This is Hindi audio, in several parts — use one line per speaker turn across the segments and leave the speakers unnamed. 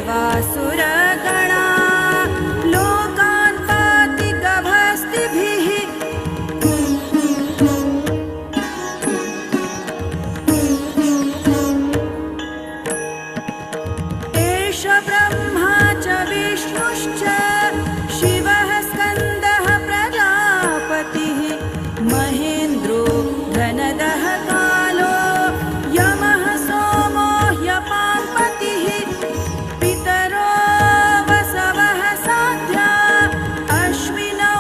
देवासुरगणा लोकान् पाति गभस्तिभिः एष ब्रह्मा च विष्णुश्च शिवः स्कन्दः प्रजापतिः महेन्द्रो धनदः कालो यमः सोमो ह्यपाम्पतिः पितरो वसवः साध्या अश्विनौ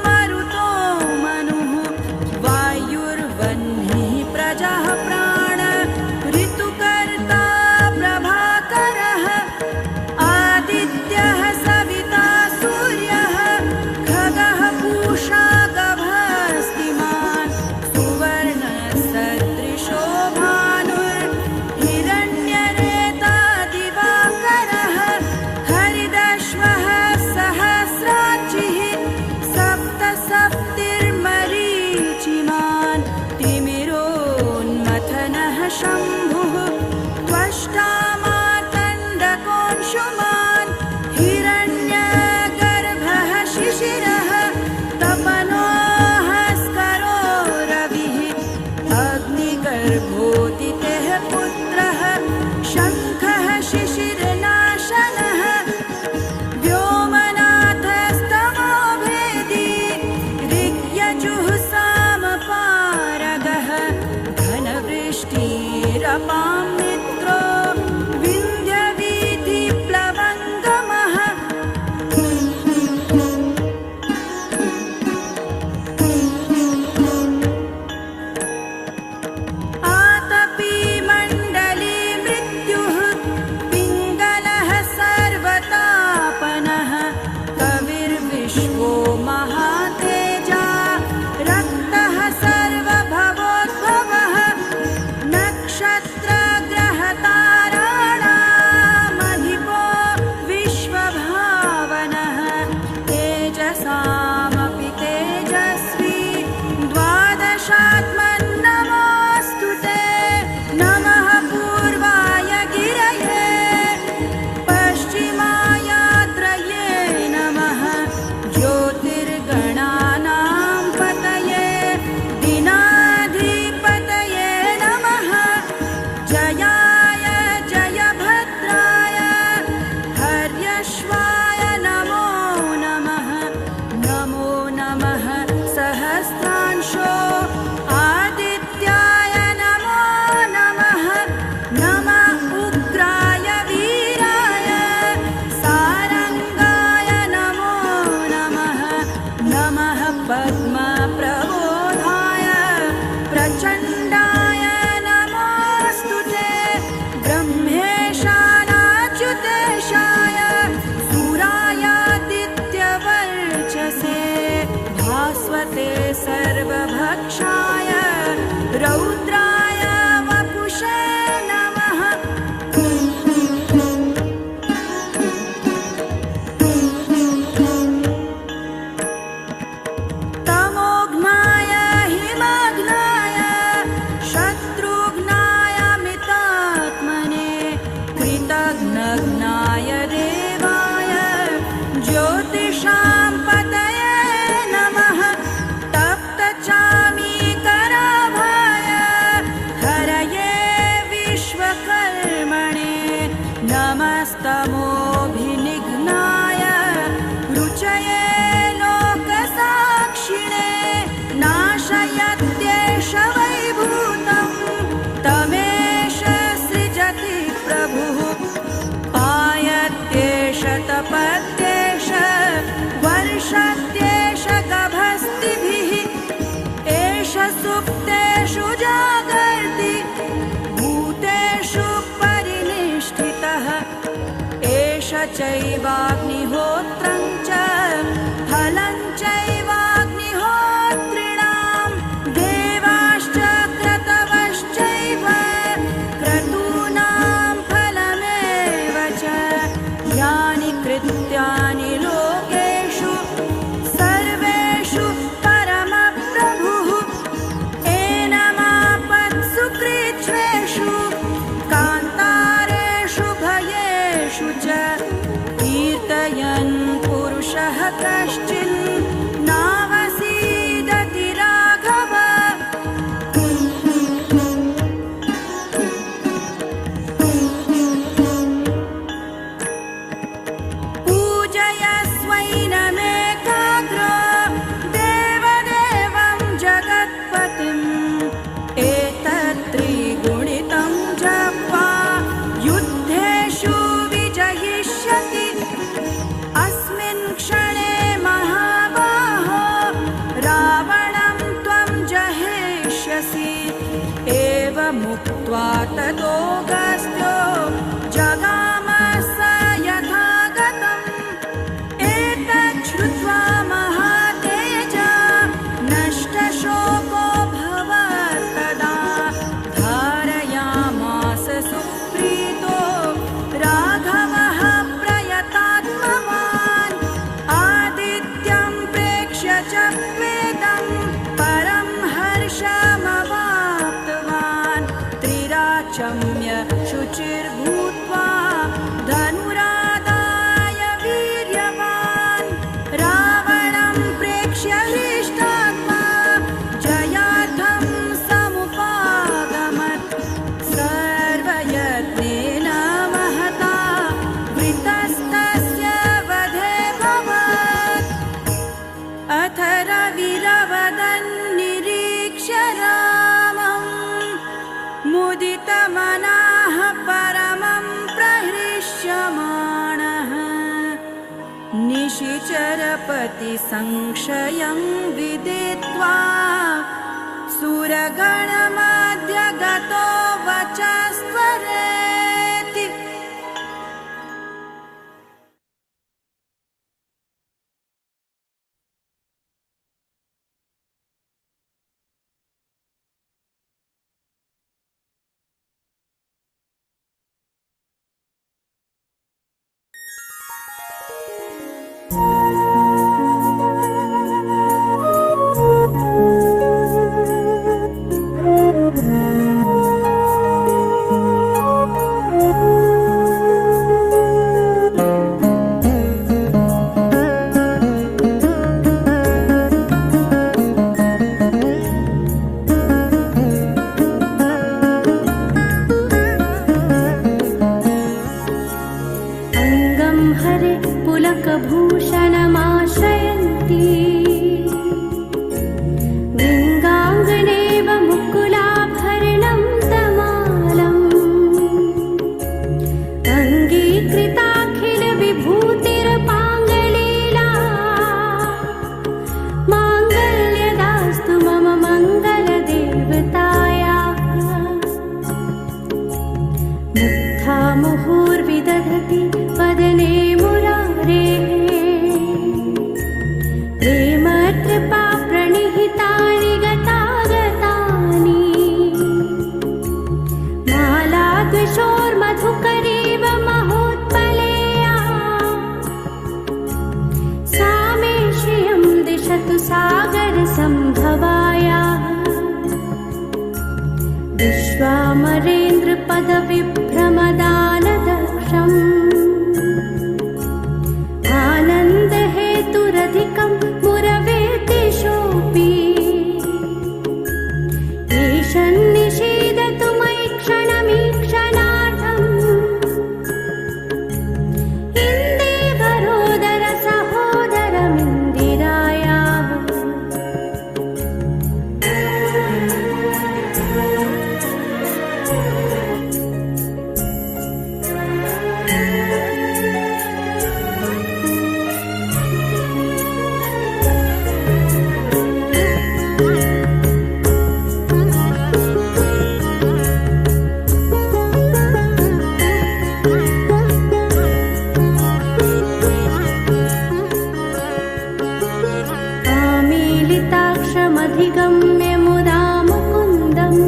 मरुतो मनुः वायुर्वह्निः प्रजः प्राण ऋतुकर्ता प्रभाकरः आदित्यः सविता सूर्यः खगः पूषा गभस्तिमान् सुवर्णसदृशो भानुर्हिरण्यरेता दिवाकरः हरिदश्वः सहस्राचिः सप्त सप्तिर्मरीचिमान् तिमिरोन्मथनः शम्भुः त्वष्टा मार्तण्डकोऽंशुमान् हिरण्यगर्भः शिशिरः तपनोऽहस्करो रविः अग्निगर्भोदितेः पुत्रः शङ्खः शिशिरनाशनः व्योमनाथस्तमो भेदी ऋग्यजुः सामपारगः घनवृष्टिरपां मित्रो विन्ध्यवीथिप्लवङ्गमः आतपी मण्डली मृत्युः पिङ्गलः सर्वतापनः कविर्विश्वो महातेजा रक्तः सर्वभवोद्भवः नक्षत्रग्रहताराणामधिपो विश्वभावनः तेजसामपि तेजस्वी द्वादशात्मन्नमोऽस्तु ते नमः पूर्वाय गिरये पश्चिमायात्रये नमः ज्योतिर्गणानां पतये दिनाधिपतये नमः जयाय जयभद्राय हर्यश्वाय नमो नमः नमो नमः सहस्रांशो आदित्याय नमो नमः नमः उग्राय वीराय सारंगाय नमो नमः नमः पद्मप्रबोधाय प्रचण्डाय नमोऽस्तु ते ब्रह्मेशानाच्युतेशाय सूरायादित्यवर्चसे भास्वते सर्वभक्षाय रौद्राय वपुषे नमः तमोघ्नाय हिमघ्नाय शत्रुघ्नाय मितात्मने कृतघ्नघ्नाय देवाय ज्योतिषां पतये नमः तप्तचामीकराभाय हरये विश्वकर्मणे नमस्तमोभिनिघ्नाय रुचये लोकसाक्षिणे नाशयत्येष वैभूतं तमेष सृजति प्रभुः पायत्येष तपत्येष वर्षत्येष गभस्तिभिः एष सुप्तेषु जागर्ति भूतेषु परिनिष्ठितः एष चैवाग्निहोत्रं च फलं चैवाग्निहोत्रिणां देवाश्च क्रतवश्चैव क्रतूनां फलमेव च यानि कृत्यानि लोकेषु सर्वेषु परमप्रभुः एनमापत्सु कृच्छ्रेषु कान्तारेषु भयेषु च श्रुत्वा ततोऽगस्त्यो जगाम स यथागतम्। एतत् श्रुत्वा महातेजा नष्टशोको भवत्तदा। धारयामास सुप्रीतो राघवः प्रयतात्मवान्। आदित्यं प्रेक्ष्य च वेदं परं हर्षमवाप्तवान्। त्रिराचम्य शुचिर्भूत्वा धनुरादाय वीर्यवान्। रावणं प्रेक्ष्य हृष्टात्मा जयार्थं समुपागमत्। सर्वयत्नेन महता वृतस्तस्य वधे भवत्। अथ रविरवदन्निरीक्ष्य रामं मुदितमनाः परमं प्रहृष्यमाणः। निशिचरपति संशयं विदित्वा सुरगणमध्यगतो वचस्त्वरेति।
अङ्गं हरे पुलकभूषणमाश्रयन्ती लिङ्गाङ्गनेव मुकुलाभरणं तमालम्। अङ्गीकृताखिलविभूतिरपाङ्गलीला माङ्गल्यदास्तु मम मङ्गलदेवतायाः। मुग्धा मुहुर्विदधति वदने मुरारेः। प्रेमकृपा प्रणिहितानि गतागतानि। मालाद्विषोर्मधुकरीव महोत्पलेया। सा मे श्रियं दिशतु सागरसम्भवायाः। विश्वामरेन्द्रपदविभ्रमदानदक्षम् आनन्दहेतुरधिकं मुरवेतिशोऽपि। ईशन्निषीदतु मयि क्षणमीक्षणार्थम्। इन्दीवरोदर सहोदरमिन्दिरायाः। आमीलिताक्षमधिगम्य मुदा मुकुन्दम्।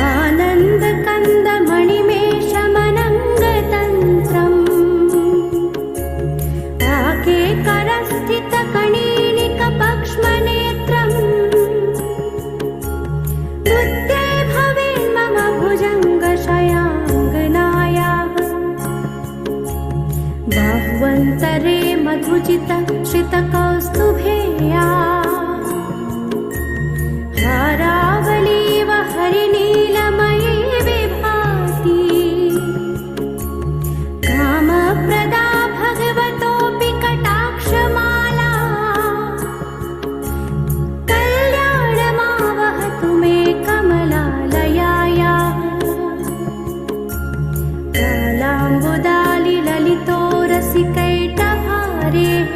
आनन्दकन्दमणिमेषमनङ्गतन्त्रम्। आकेकरस्थितकणीनिकपक्ष्मनेत्रम्। बुद्धे भवेन्मम भुजङ्गशयाङ्गनायाः। बाह्वन्तरे मधुजित श्रितकौस्तुभेया। हारावलीव हरिनीलमयी विभाति। कामप्रदा भगवतोऽपि कटाक्षमाला। कल्याणमावहतु मे कमलालयायाः। कालाम्बुदालिललितो रसिकैटभारेः।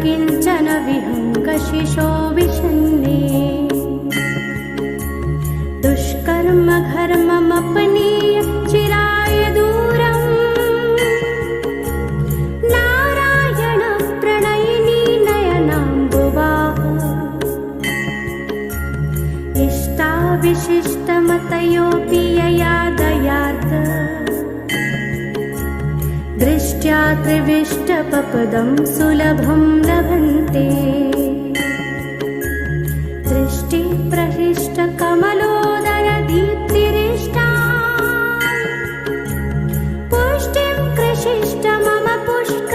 किञ्चन विहङ्गशिशो विषन्ने दुष्कर्म घर्ममपनीय चिराय दूरम् नारायण प्रणयिनी नयनाम्बुवाः इष्टाविशिष्टमतयोऽपि यया दयार्थ दृष्ट्या त्रिविष्टपपदं सुलभं लभन्ते दृष्टिप्रहृष्टकमलोदरदीप्तिरिष्टा पुष्टिं कृषिष्ट मम पुष्करवेष्टिरायाः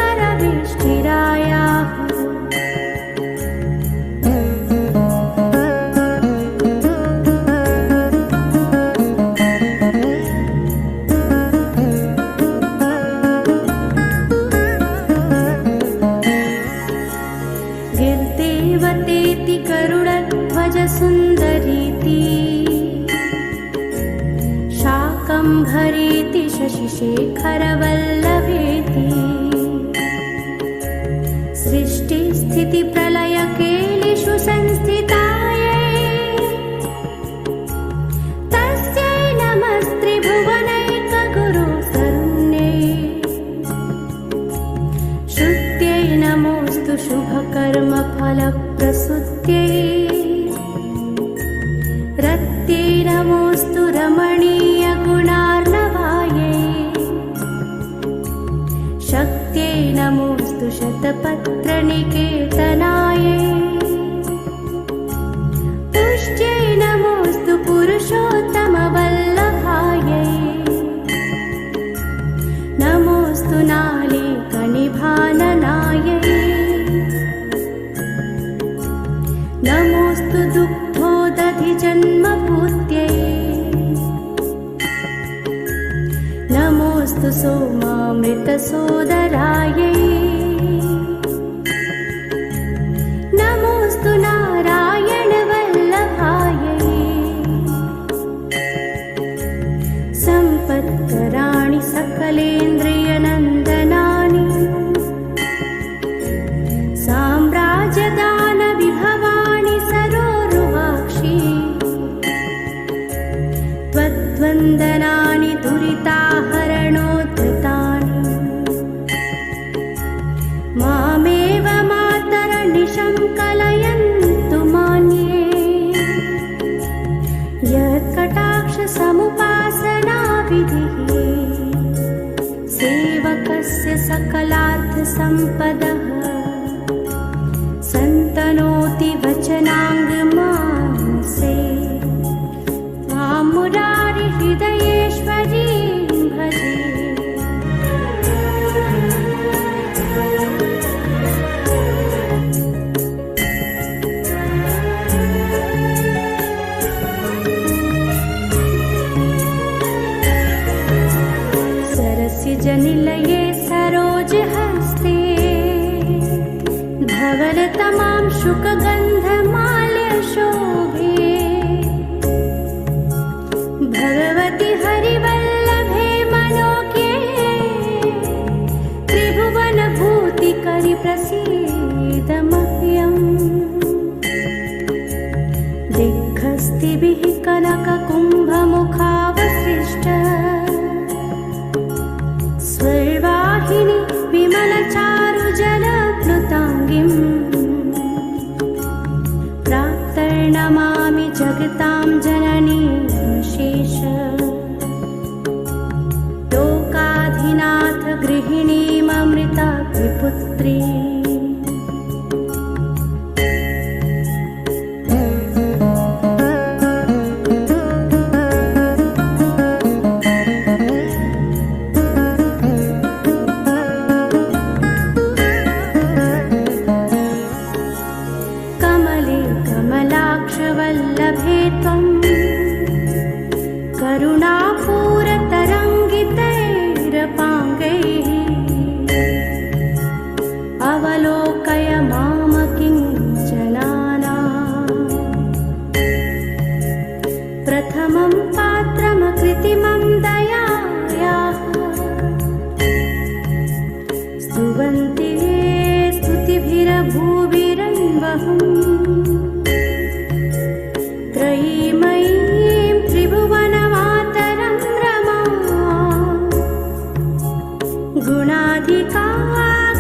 गिर्देवतेति गरुडध्वज सुन्दरीति शाकम्भरीति शशिशेखरवल्लभेति सृष्टिस्थितिप्रलयकेलिषु संस्थितायै तस्यै नमस्त्रिभुवनैकगुरुसरुण्यै श्रुत्यै नमोऽस्तु शुभकर्मफलप्रसूत्यै रत्यै नमोऽस्तु रमणीयगुणार्णवायै शक्त्यै नमोऽस्तु शतपत्रनिकेतनायै पुष्ट्यै नमोऽस्तु पुरुषोत्तमवल्लभायै नमोऽस्तु नालीकनिभाननायै नमोऽस्तु दुग्धोदधिजन्मपूत्यै नमोऽस्तु सोमामृतसोदरायै नमोऽस्तु नारायणवल्लभायै सम्पत्कराणि सकलेन्द्रियनन्दनानि साम्राज्यदानविभवानि सरोरुहाक्षि त्वद्वन्दनानि दुरिताहरणोद्धतानि मामेव मातरनिशं कलयन्तु मान्ये यत्कटाक्षसमुपासनाविधिः सेवकस्य सकलार्थसम्पदः सन्तनोति वचनाङ्गमानसे त्वां मुरारिहृदयेश्वरीं भजे सरसिजनिलये सरोजहस्ते धवलतमां शुकगन्धमाल्यशोभे भगवति हरिवल्लभे मनोज्ञे त्रिभुवनभूतिकरि प्रसीद मह्यम् दिग्हस्तिभिः कनककुम्भमुखावसृष्ट स्वर्वाहिनि विमलचारुजलप्लुताङ्गिम् प्राक्तर्नमामि जगतां जननीं शेष लोकाधिनाथ गृहिणीममृतात्रिपुत्री कमलाक्षवल्लभे त्वं करुणापूरतरङ्गितैरपाङ्गैः अवलोकय माम किञ्चनानाम् प्रथमं पात्रमकृतिमं दयायाः स्तुवन्ति स्तुतिभिर भूभिरन्वहम् त्रयीमयीं त्रिभुवनमातरं रमा गुणाधिका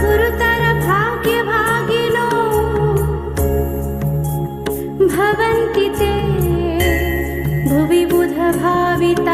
गुरुतर भाग्यभागिनो भवन्ति ते भुवि बुधभाविताशयाः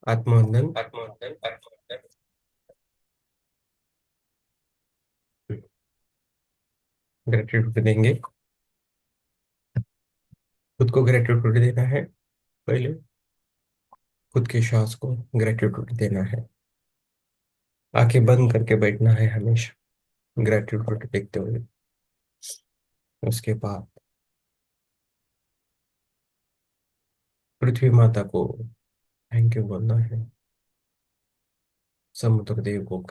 आत्मवंदन। ग्रेटिट्यूड देंगे। खुद को ग्रेटिट्यूड देना है पहले। खुद के श्वास को ग्रेटिट्यूड देना है। आंखें बंद करके बैठना है हमेशा ग्रेटिट्यूड देखते हुए। उसके बाद पृथ्वी माता को थैंक यू बोलना है। समुद्र देव को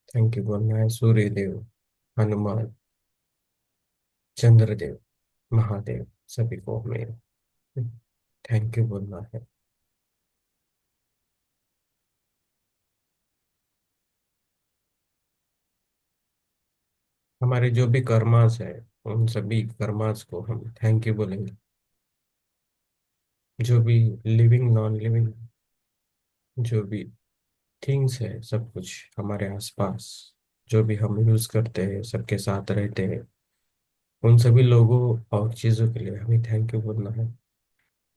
थैंक यू बोलना है। सूर्य देव, हनुमान, चंद्रदेव, महादेव, सभी को हमें थैंक यू बोलना है। हमारे जो भी कर्मास है उन सभी कर्मास को हम थैंक यू बोलेंगे। जो भी लिविंग नॉन लिविंग जो भी थिंग्स है, सब कुछ हमारे आसपास जो भी हम यूज करते हैं, सबके साथ रहते हैं, उन सभी लोगों और चीज़ों के लिए हमें थैंक यू बोलना है।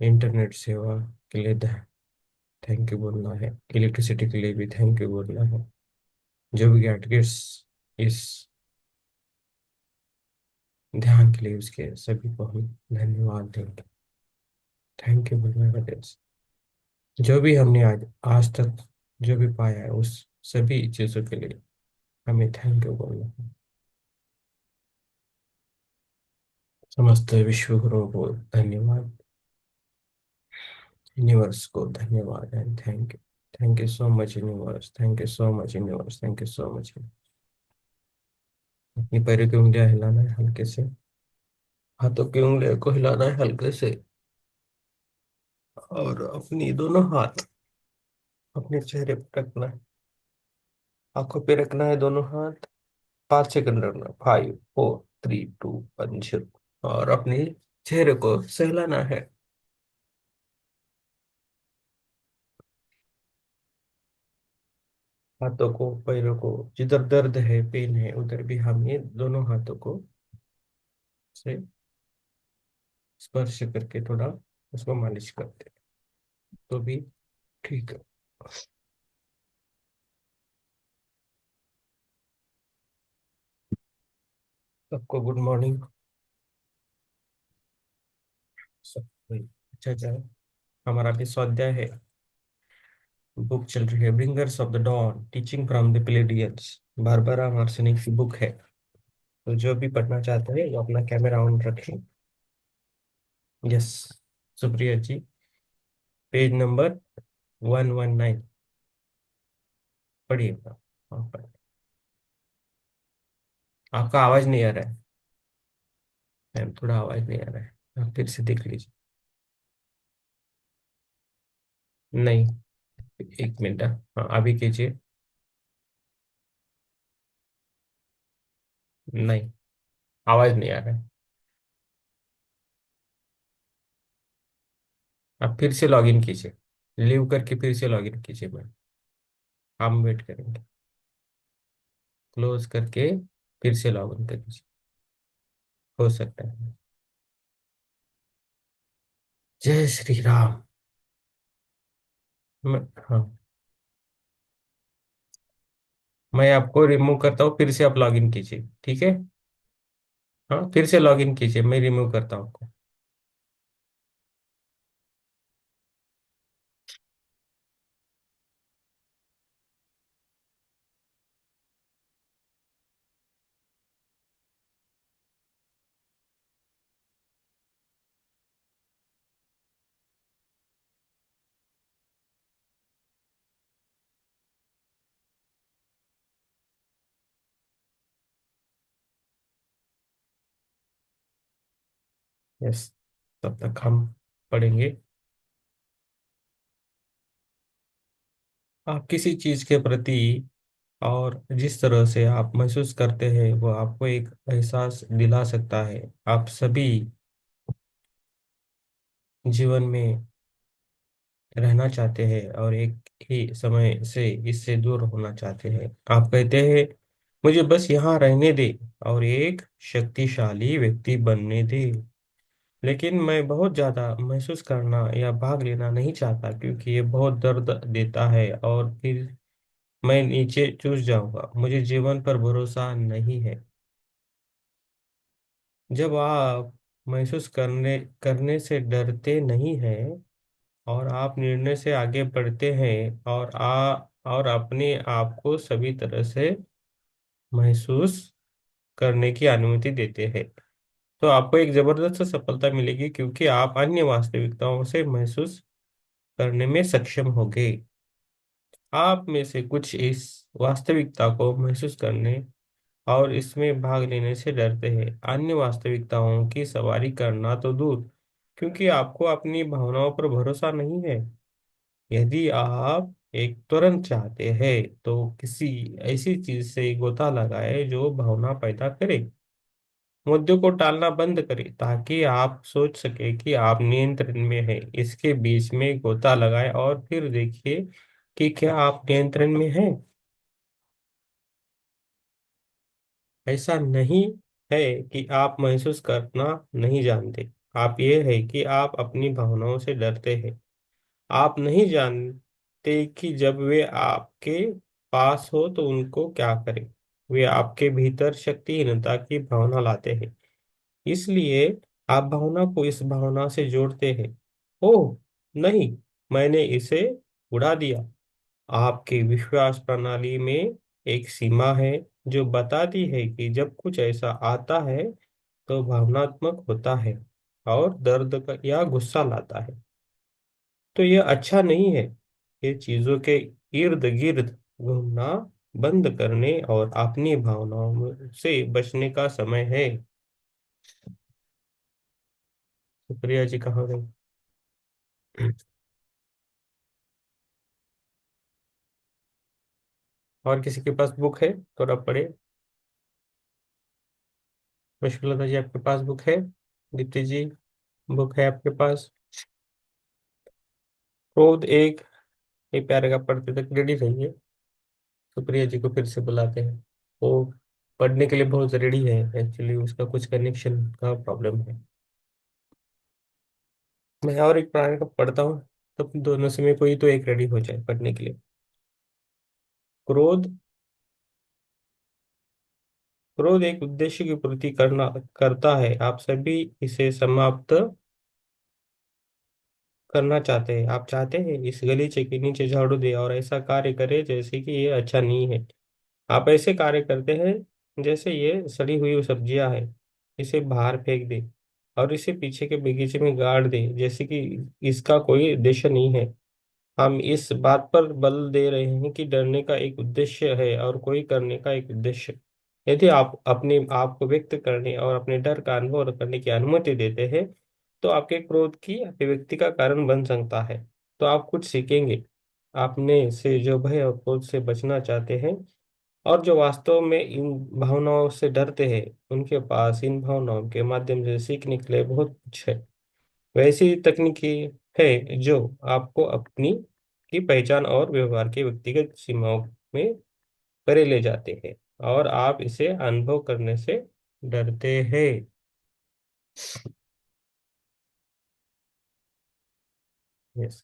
इंटरनेट सेवा के लिए थैंक यू बोलना है। इलेक्ट्रिसिटी के लिए भी थैंक यू बोलना है। जो भी गैजेट्स इस ध्यान के लिए उसके सभी को हम धन्यवाद देंगे। थैंक यू बोलना है। जो भी हमने आज आज तक जो भी पाया है उस सभी चीज़ों के लिए हमें थैंक यू बोलना है। समस्त विश्व गुरुओं को धन्यवाद। यूनिवर्स को धन्यवाद and thank you. Thank you so much universe. Thank you so much universe. Thank you so much. अपनी पैरों की उंगलियां हिलाना है हल्के से। हाथों की उंगलियों को हिलाना है हल्के से। और अपनी दोनों हाथ अपने चेहरे पर रखना है। आंखों पे रखना है दोनों हाथ। 5 सेकंड रखना। 5 4 3 2 1 और अपने चेहरे को सहलाना है। हाथों को, पैरों को, जिधर दर्द है, पेन है, उधर भी हम ये दोनों हाथों को से स्पर्श करके थोड़ा उसको मालिश करते हैं तो भी ठीक है। सबको गुड मॉर्निंग। सब कोई अच्छा जाए। हमारा भी स्वाध्याय है। बुक चल रही है bringers of the dawn teaching from the Pleiadians. Barbara Marciniak की बुक है। तो जो भी पढ़ना चाहते हैं वो अपना कैमरा ऑन रखें। यस, सुप्रिया जी। पेज नंबर 119 पढ़िएगा। हाँ, आपका आवाज नहीं आ रहा है मैम, थोड़ा आवाज नहीं आ रहा है। आप फिर से देख लीजिए। नहीं, 1 मिनट। हाँ, अभी कीजिए। नहीं, आवाज नहीं आ रहा है। आप फिर से लॉगिन कीजिए। लीव करके फिर से लॉगिन कीजिए मैम। हम वेट करेंगे। क्लोज करके फिर से लॉगिन कर दीजिए। हो सकता है। जय श्री राम। हाँ, मैं आपको रिमूव करता हूँ, फिर से आप लॉगिन कीजिए, ठीक है। हाँ, फिर से लॉगिन कीजिए, मैं रिमूव करता हूँ आपको। यस, तब तक हम पढ़ेंगे। आप किसी चीज के प्रति और जिस तरह से आप महसूस करते हैं वो आपको एक एहसास दिला सकता है। आप सभी जीवन में रहना चाहते हैं और एक ही समय से इससे दूर होना चाहते हैं। आप कहते हैं मुझे बस यहाँ रहने दे और एक शक्तिशाली व्यक्ति बनने दे। लेकिन मैं बहुत ज़्यादा महसूस करना या भाग लेना नहीं चाहता, क्योंकि ये बहुत दर्द देता है और फिर मैं नीचे चूस जाऊंगा। मुझे जीवन पर भरोसा नहीं है। जब आप महसूस करने करने से डरते नहीं हैं और आप निर्णय से आगे बढ़ते हैं और अपने आप को सभी तरह से महसूस करने की अनुमति देते हैं, तो आपको एक जबरदस्त सफलता मिलेगी, क्योंकि आप अन्य वास्तविकताओं से महसूस करने में सक्षम होंगे। आप में से कुछ इस वास्तविकता को महसूस करने और इसमें भाग लेने से डरते हैं, अन्य वास्तविकताओं की सवारी करना तो दूर, क्योंकि आपको अपनी भावनाओं पर भरोसा नहीं है। यदि आप एक तुरंत चाहते हैं तो किसी ऐसी चीज से गोता लगाए जो भावना पैदा करे। मुद्दों को टालना बंद करें ताकि आप सोच सके कि आप नियंत्रण में हैं। इसके बीच में गोता लगाए और फिर देखिए कि क्या आप नियंत्रण में हैं। ऐसा नहीं है कि आप महसूस करना नहीं जानते, आप ये है कि आप अपनी भावनाओं से डरते हैं। आप नहीं जानते कि जब वे आपके पास हो तो उनको क्या करें। वे आपके भीतर शक्तिहीनता की भावना लाते हैं, इसलिए आप भावना को इस भावना से जोड़ते हैं, ओह नहीं, मैंने इसे उड़ा दिया। आपके विश्वास प्रणाली में एक सीमा है जो बताती है कि जब कुछ ऐसा आता है तो भावनात्मक होता है और दर्द का या गुस्सा लाता है, तो यह अच्छा नहीं है। ये चीजों के इर्द गिर्द घूमना बंद करने और अपनी भावनाओं से बचने का समय है। शुक्रिया जी, कहाँ गई? और किसी के पास बुक है? थोड़ा पढ़े। मुश्किल जी, आपके पास बुक है? दीप्ति जी, बुक है आपके पास? क्रोध एक, ये पैराग्राफ पढ़ते तक रेडी रहिए। सुप्रिया जी को फिर से बुलाते हैं। वो पढ़ने के लिए बहुत रेडी है, एक्चुअली उसका कुछ कनेक्शन का प्रॉब्लम है। मैं और एक पैराग्राफ पढ़ता हूँ, तब दोनों से में कोई तो एक रेडी हो जाए पढ़ने के लिए। क्रोध क्रोध एक उद्देश्य की पूर्ति करना करता है। आप सभी इसे समाप्त करना चाहते हैं। आप चाहते हैं इस गलीचे के नीचे झाड़ू दे और ऐसा कार्य करे जैसे कि ये अच्छा नहीं है। आप ऐसे कार्य करते हैं जैसे ये सड़ी हुई सब्जियां है। इसे बाहर फेंक दे और इसे पीछे के बगीचे में गाड़ दे जैसे कि इसका कोई उद्देश्य नहीं है। हम इस बात पर बल दे रहे हैं कि डरने का एक उद्देश्य है और कोई करने का एक उद्देश्य। यदि आप अपने आप को व्यक्त करने और अपने डर का अनुभव करने की अनुमति देते हैं तो आपके क्रोध की अभिव्यक्ति का कारण बन सकता है। तो आप कुछ सीखेंगे, आपने से जो भय और क्रोध से बचना चाहते हैं और जो वास्तव में इन भावनाओं से डरते हैं, उनके पास इन भावनाओं के माध्यम से सीखने के लिए बहुत कुछ है। वैसी तकनीकी है जो आपको अपनी की पहचान और व्यवहार की व्यक्तिगत सीमाओं में परे ले जाते हैं और आप इसे अनुभव करने से डरते हैं। यस।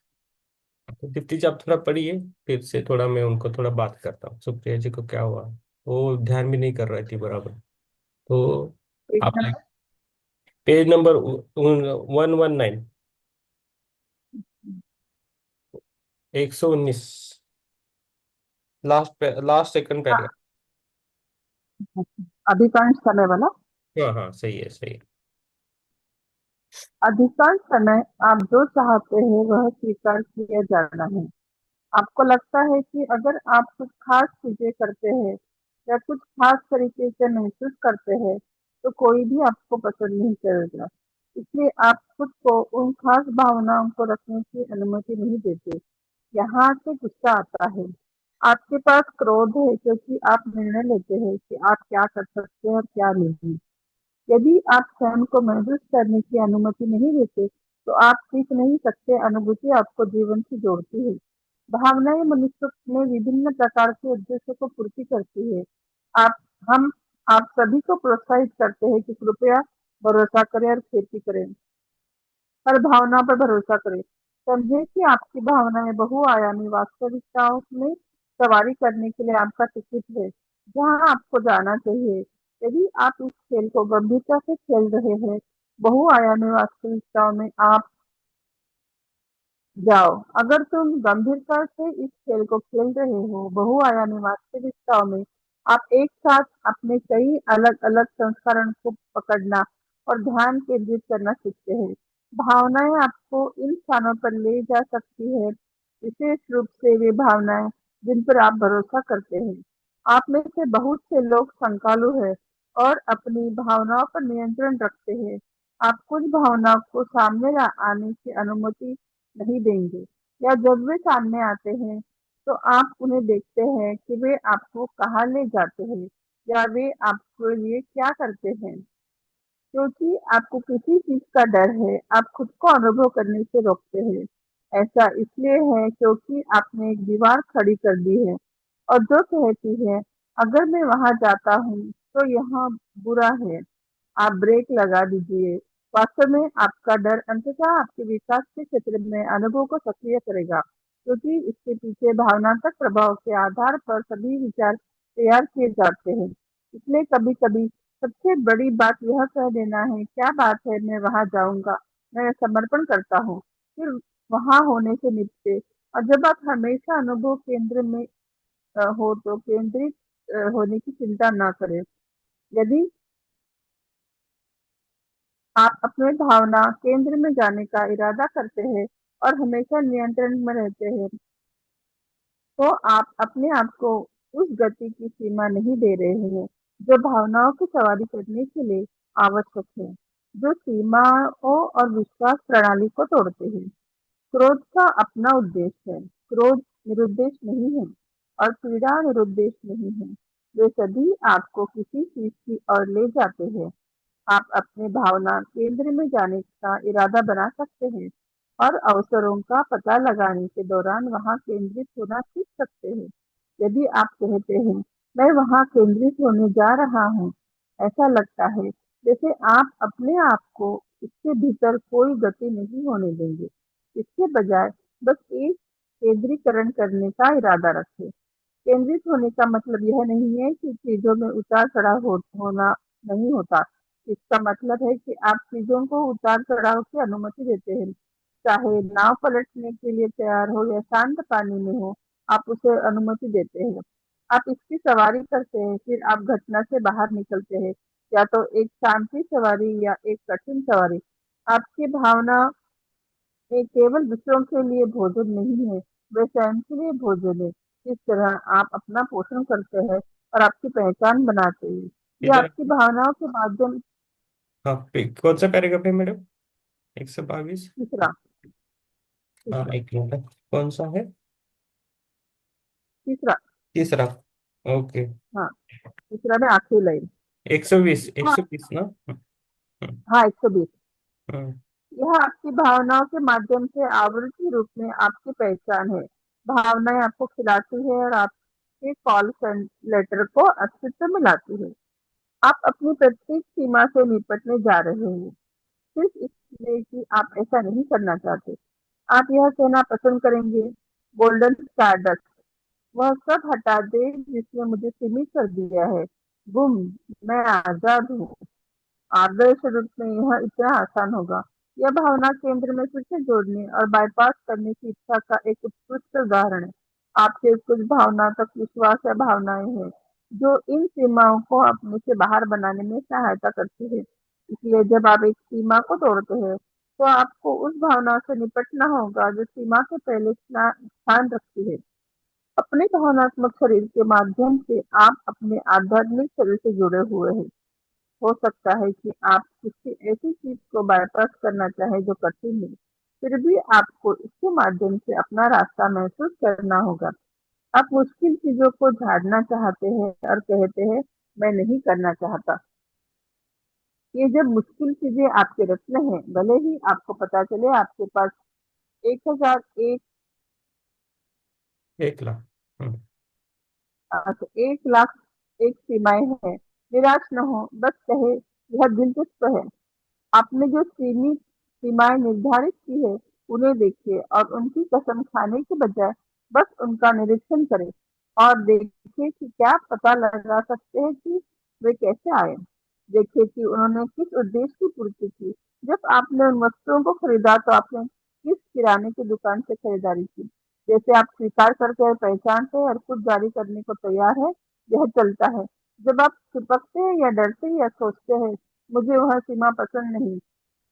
तो दीप्ति जी, आप थोड़ा पढ़िए, फिर से थोड़ा मैं उनको थोड़ा बात करता हूँ। सुप्रिया जी को क्या हुआ? वो ध्यान भी नहीं कर रही थी बराबर। तो
एक
आप
number.
Page number 119, 119, last second paragraph.
अधिकांश समय वाला।
हाँ हाँ, सही है सही है।
अधिकांश समय आप जो चाहते हैं वह स्वीकार किया जाना है। आपको लगता है कि अगर आप कुछ खास चीजें करते हैं या कुछ खास तरीके से महसूस करते हैं तो कोई भी आपको पसंद नहीं करेगा। इसलिए आप खुद को उन खास भावनाओं को रखने की अनुमति नहीं देते। यहाँ से गुस्सा आता है। आपके पास क्रोध है क्योंकि आप निर्णय लेते हैं कि आप क्या कर सकते हैं और क्या नहीं। यदि आप स्वयं को महसूस करने की अनुमति नहीं देते तो आप सीख नहीं सकते। अनुभूति आपको जीवन से जोड़ती है। भावनाएं मनुष्य में विभिन्न प्रकार के उद्देश्यों को पूर्ति करती है। आप हम आप सभी को प्रोत्साहित करते हैं कि कृपया भरोसा करें और खेती करें। हर भावना पर भरोसा करें। समझे कि आपकी भावनाएं बहुआयामी वास्तविकताओं में सवारी करने के लिए आपका टिकट है, जहां आपको जाना चाहिए। यदि आप इस खेल को गंभीरता से खेल रहे हैं, बहुआयामी वास्तविकताओं में आप जाओ। अगर तुम गंभीरता से इस खेल को खेल रहे हो, बहुआयामी वास्तविकताओं में आप एक साथ अपने कई अलग अलग संस्करण को पकड़ना और ध्यान केंद्रित करना सीखते हैं। भावनाएं आपको इन स्थानों पर ले जा सकती है, विशेष रूप से वे भावनाएं जिन पर आप भरोसा करते हैं। आप में से बहुत से लोग शंकालु हैं और अपनी भावनाओं पर नियंत्रण रखते हैं। आप कुछ भावनाओं को सामने आने की अनुमति नहीं देंगे, या जब वे सामने आते हैं तो आप उन्हें देखते हैं कि वे आपको कहाँ ले जाते हैं या वे आपके लिए क्या करते हैं। क्योंकि आपको किसी चीज का डर है, आप खुद को अनुभव करने से रोकते हैं। ऐसा इसलिए है क्योंकि आपने एक दीवार खड़ी कर दी है और जो कहती है, अगर मैं वहां जाता हूँ तो यहाँ बुरा है, आप ब्रेक लगा दीजिए। वास्तव में आपका डर अंततः आपके विकास के क्षेत्र में अनुभव को सक्रिय करेगा, क्योंकि इसके पीछे भावनात्मक प्रभाव के आधार पर सभी विचार तैयार किए जाते हैं। इसलिए कभी कभी सबसे बड़ी बात यह कह देना है, क्या बात है, मैं वहां जाऊंगा, मैं समर्पण करता हूँ, फिर वहां होने से निपटे। और जब आप हमेशा अनुभव केंद्र में हो तो केंद्रित होने की चिंता न करें। यदि आप अपने भावना केंद्र में जाने का इरादा करते हैं और हमेशा नियंत्रण में रहते हैं, तो आप अपने आप को उस गति की सीमा नहीं दे रहे हैं जो भावनाओं की सवारी करने के लिए आवश्यक है, जो सीमाओं और विश्वास प्रणाली को तोड़ते हैं। क्रोध का अपना उद्देश्य है, क्रोध निरुद्देश नहीं है और पीड़ा निरुद्देश नहीं है। वे सभी आपको किसी चीज की ओर ले जाते हैं। आप अपने भावना केंद्र में जाने का इरादा बना सकते हैं और अवसरों का पता लगाने के दौरान वहां केंद्रित होना सीख सकते हैं। यदि आप कहते हैं, मैं वहां केंद्रित होने जा रहा हूँ, ऐसा लगता है जैसे आप अपने आप को इसके भीतर कोई गति नहीं होने देंगे। इसके बजाय बस एक केंद्रीकरण करने का इरादा रखें। केंद्रित होने का मतलब यह नहीं है कि चीजों में उतार चढ़ाव होना नहीं होता। इसका मतलब है कि आप चीजों को उतार चढ़ाव की अनुमति देते हैं। चाहे नाव पलटने के लिए तैयार हो या शांत पानी में हो, आप उसे अनुमति देते हैं। आप इसकी सवारी करते हैं, फिर आप घटना से बाहर निकलते हैं, या तो एक शांति सवारी या एक कठिन सवारी। आपकी भावना ये केवल दूसरों के लिए भोजन नहीं है, वे स्वयं के लिए भोजन है। इस तरह आप अपना पोषण करते हैं और आपकी पहचान बनाते हैं। ये
इधर।
आपकी भावनाओं के माध्यम।
हाँ, कौन सा पैराग्राफ है मैडम? 122।
तीसरा।
हाँ,
तीसरा।
एक मिनट, कौन सा है?
तीसरा।
तीसरा। ओके।
हाँ, तीसरा में आखिरी लाइन।
120,
हाँ।
120 ना? हम्म,
हाँ, 120।
हम्म,
यह आपकी भावनाओं के माध्यम से आवृत्ति रूप में आपकी पहचान है। भावनाएं आपको खिलाती है और आपके कॉल लेटर को अस्तित्व में लाती है। आप अपनी प्रत्येक सीमा से निपटने जा रहे हैं, सिर्फ इसलिए कि आप ऐसा नहीं करना चाहते। आप यह कहना पसंद करेंगे, गोल्डन स्टारडस्ट, वह सब हटा दे जिसने मुझे सीमित कर दिया है। गुम, मैं आजाद हूँ। आदर्श रूप में यह इतना आसान होगा। यह भावना केंद्र में फिर से जोड़ने और बाईपास करने की इच्छा का एक उत्कृष्ट उदाहरण है। आपके कुछ भावनात्मक विश्वास या भावनाएं हैं जो इन सीमाओं को अपने से बाहर बनाने में सहायता करती है। इसलिए जब आप एक सीमा को तोड़ते हैं, तो आपको उस भावना से निपटना होगा जो सीमा के पहले स्थान रखती है। अपने भावनात्मक शरीर के माध्यम से आप अपने आध्यात्मिक शरीर से जुड़े हुए हैं। हो सकता है कि आप किसी ऐसी चीज को बाईपास करना चाहें जो कठिन है, फिर भी आपको इसके माध्यम से अपना रास्ता महसूस करना होगा। आप मुश्किल चीजों को झाड़ना चाहते हैं और कहते हैं, मैं नहीं करना चाहता। ये जब मुश्किल चीजें आपके रत्न हैं, भले ही आपको पता चले आपके पास 1001
1 लाख।
तो 1 लाख एक सीमाएं हैं। निराश न हो, बस कहे, यह दिलचस्प है। आपने जो सीमित सीमाएं निर्धारित की है उन्हें देखिए और उनकी कसम खाने के बजाय बस उनका निरीक्षण करें और देखिए कि क्या पता लगा सकते हैं कि वे कैसे आए। देखिए कि उन्होंने किस उद्देश्य की पूर्ति की। जब आपने उन वस्तुओं को खरीदा तो आपने किस किराने की दुकान से खरीदारी की। जैसे आप स्वीकार करते हैं, पहचानते हैं और खुद जारी करने को तैयार है, यह चलता है। जब आप चिपकते हैं या डरते हैं या सोचते हैं मुझे वह सीमा पसंद नहीं,